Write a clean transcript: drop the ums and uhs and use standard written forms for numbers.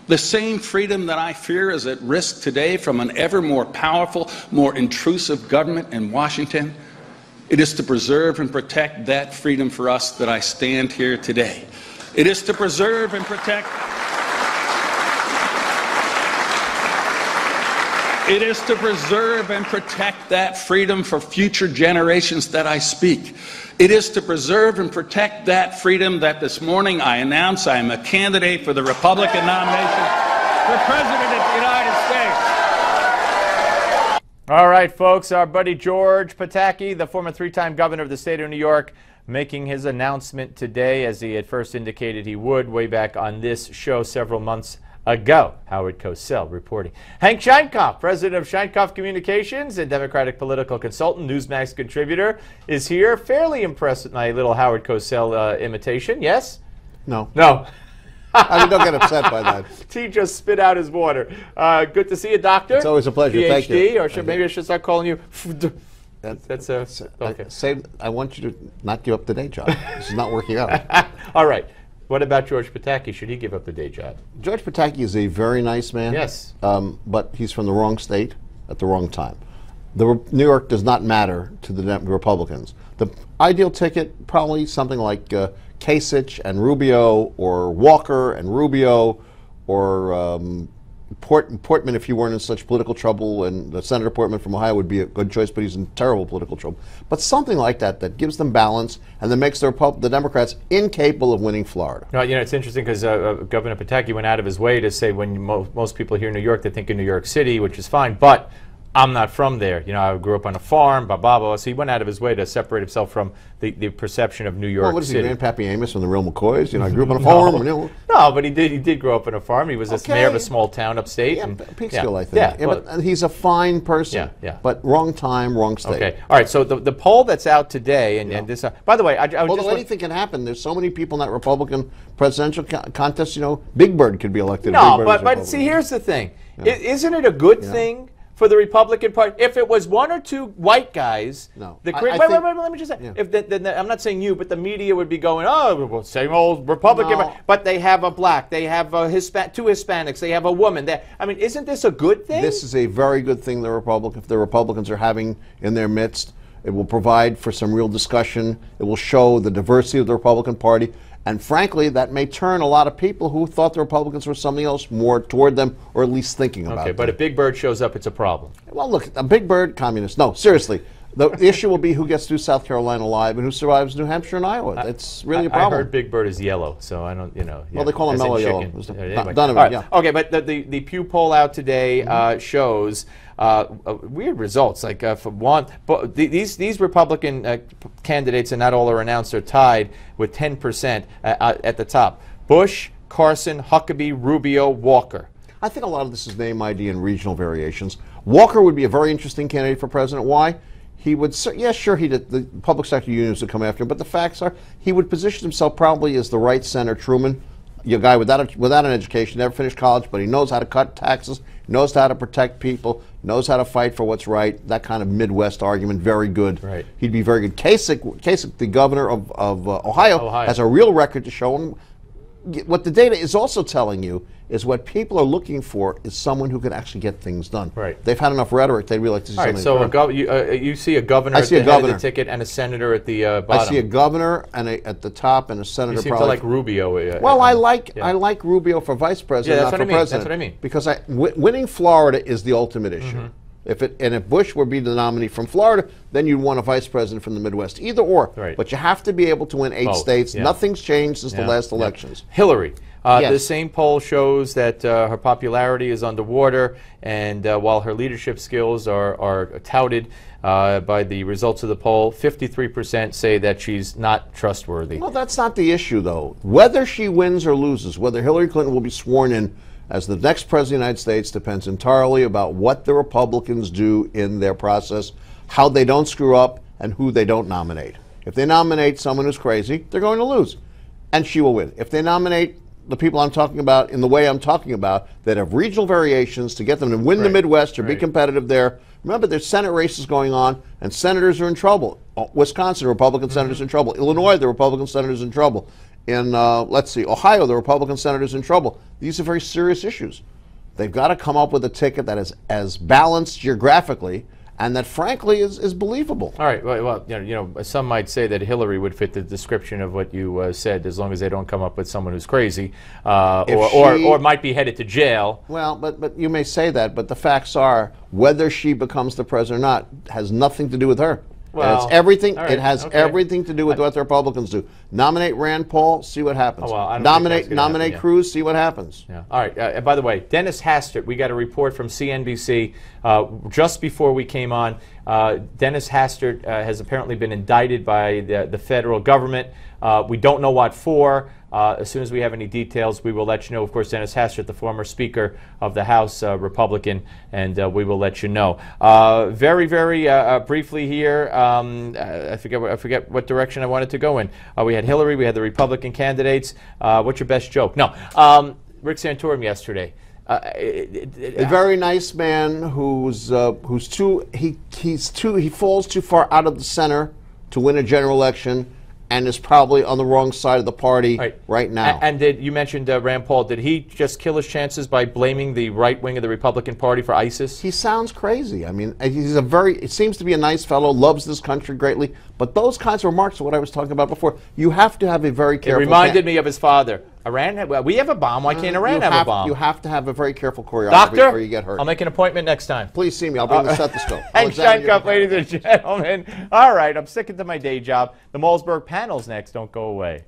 The same freedom that I fear is at risk today from an ever more powerful, more intrusive government in Washington. It is to preserve and protect that freedom for us that I stand here today. It is to preserve and protect. It is to preserve and protect that freedom for future generations that I speak. It is to preserve and protect that freedom that this morning I announce I am a candidate for the Republican nomination for President of the United States. All right, folks, our buddy George Pataki, the former three-time governor of the state of New York, making his announcement today, as he had first indicated he would way back on this show several months ago. Howard Cosell reporting. Hank Sheinkopf, president of Sheinkopf Communications and Democratic political consultant, Newsmax contributor, is here. Fairly impressed with my little Howard Cosell imitation, yes? No. No. I mean, don't get upset by that. T just spit out his water. Good to see you, doctor. It's always a pleasure. PhD, Thank you. Or maybe I should start calling you. That's okay. I want you to not give up the day job. This is not working out. All right. What about George Pataki? Should he give up the day job? George Pataki is a very nice man. Yes. But he's from the wrong state at the wrong time. New York does not matter to the Republicans. The ideal ticket, probably something like Kasich and Rubio, or Walker and Rubio, or Portman, if he weren't in such political trouble, and Senator Portman from Ohio would be a good choice, but he's in terrible political trouble. But something like that that gives them balance and that makes the Democrats incapable of winning Florida. You know, it's interesting because Governor Pataki went out of his way to say when most people hear New York, they think of New York City, which is fine, but I'm not from there. You know, I grew up on a farm, blah, blah, blah. So he went out of his way to separate himself from the perception of New York City. What is he, Grandpappy Amos from the real McCoys? You know, I grew up on a farm. No, you know. No, but he did grow up on a farm. He was a mayor of a small town upstate. Yeah, Peekskill, I think. Yeah, well, but he's a fine person. Yeah. But wrong time, wrong state. Okay. All right, so the poll that's out today, and this, by the way, although anything can happen. There's so many people in that Republican presidential contest, you know, Big Bird could be elected. No, but see, here's the thing. Yeah. Isn't it a good thing for the Republican Party? If it was one or two white guys, no. Wait, let me just say. Yeah. If I'm not saying you, but the media would be going, oh, well, same old Republican. No. But they have a black, they have a two Hispanics, they have a woman. I mean, isn't this a good thing? This is a very good thing the Republicans are having in their midst. It will provide for some real discussion. It will show the diversity of the Republican Party. And frankly, that may turn a lot of people who thought the Republicans were something else more toward them, or at least thinking about it. Okay, but if Big Bird shows up, it's a problem. Well, look, a Big Bird, communist. No, seriously. The issue will be who gets through South Carolina alive and who survives New Hampshire and Iowa. It's really a problem. I heard Big Bird is yellow, so I don't, you know. Well, they call him mellow yellow. Anyway. Donovan, right. yeah. Okay, but the Pew poll out today shows weird results. Like for one, but these Republican candidates, and not all are announced, are tied with 10% at the top. Bush, Carson, Huckabee, Rubio, Walker. I think a lot of this is name ID and regional variations. Walker would be a very interesting candidate for president. Why? He would, yeah, sure, the public sector unions would come after him, but the facts are he would position himself probably as the right center Truman, a guy without an education, never finished college, but he knows how to cut taxes, knows how to protect people, knows how to fight for what's right. That kind of Midwest argument, very good. Right. He'd be very good. Kasich, the governor of Ohio, has a real record to show him. What the data is also telling you is what people are looking for is someone who can actually get things done. Right. They've had enough rhetoric. They'd really like to see something. So you see a governor at the head of the ticket and a senator at the bottom. I see a governor at the top and a senator. You seem to like Rubio. Well, I like Rubio for vice president, not for president. That's what I mean. Because winning Florida is the ultimate issue. If Bush were be the nominee from Florida, then you'd want a vice president from the Midwest. Either or. Right. But you have to be able to win 8 states. Yeah. Nothing's changed since the last elections. Hillary. The same poll shows that her popularity is underwater, and while her leadership skills are touted by the results of the poll, 53% say that she's not trustworthy. Well, that's not the issue, though. Whether she wins or loses, whether Hillary Clinton will be sworn in as the next president of the United States depends entirely about what the Republicans do in their process, how they don't screw up, and who they don't nominate. If they nominate someone who's crazy, they're going to lose, and she will win. If they nominate the people I'm talking about in the way I'm talking about that have regional variations to get them to win the Midwest or be competitive there. Remember, there's Senate races going on, and senators are in trouble. Wisconsin, Republican senators in trouble. Illinois, the Republican senators in trouble. in let's see, Ohio, the Republican senator's in trouble. These are very serious issues. They've got to come up with a ticket that is as balanced geographically and that, frankly, is believable. All right. Well, some might say that Hillary would fit the description of what you said, as long as they don't come up with someone who's crazy or might be headed to jail. Well, but you may say that, but the facts are, whether she becomes the president or not has nothing to do with her. Well, it's everything. Right, it has everything to do with what the Republicans do. Nominate Rand Paul, see what happens. Oh, well, nominate Cruz, see what happens. Yeah. All right. By the way, Dennis Hastert, we got a report from CNBC just before we came on. Dennis Hastert has apparently been indicted by the federal government. We don't know what for. As soon as we have any details, we will let you know. Of course, Dennis Hastert, the former Speaker of the House, Republican, and we will let you know. Very briefly here, I forget what direction I wanted to go in. We had Hillary, we had the Republican candidates. What's your best joke? No, Rick Santorum yesterday. A very nice man who's he falls too far out of the center to win a general election, and is probably on the wrong side of the party right now. And you mentioned Rand Paul. Did he just kill his chances by blaming the right wing of the Republican Party for ISIS? He sounds crazy. I mean, it seems to be a nice fellow, loves this country greatly, but those kinds of remarks are what I was talking about before. You have to have a very careful... It reminded me of his father. We have a bomb. Why can't Iran have a bomb? You have to have a very careful choreography Doctor, before you get hurt. I'll make an appointment next time. Please see me. I'll bring the stethoscope. And Sheinkopf, ladies and gentlemen. All right, I'm sticking to my day job. The Malzberg panel's next. Don't go away.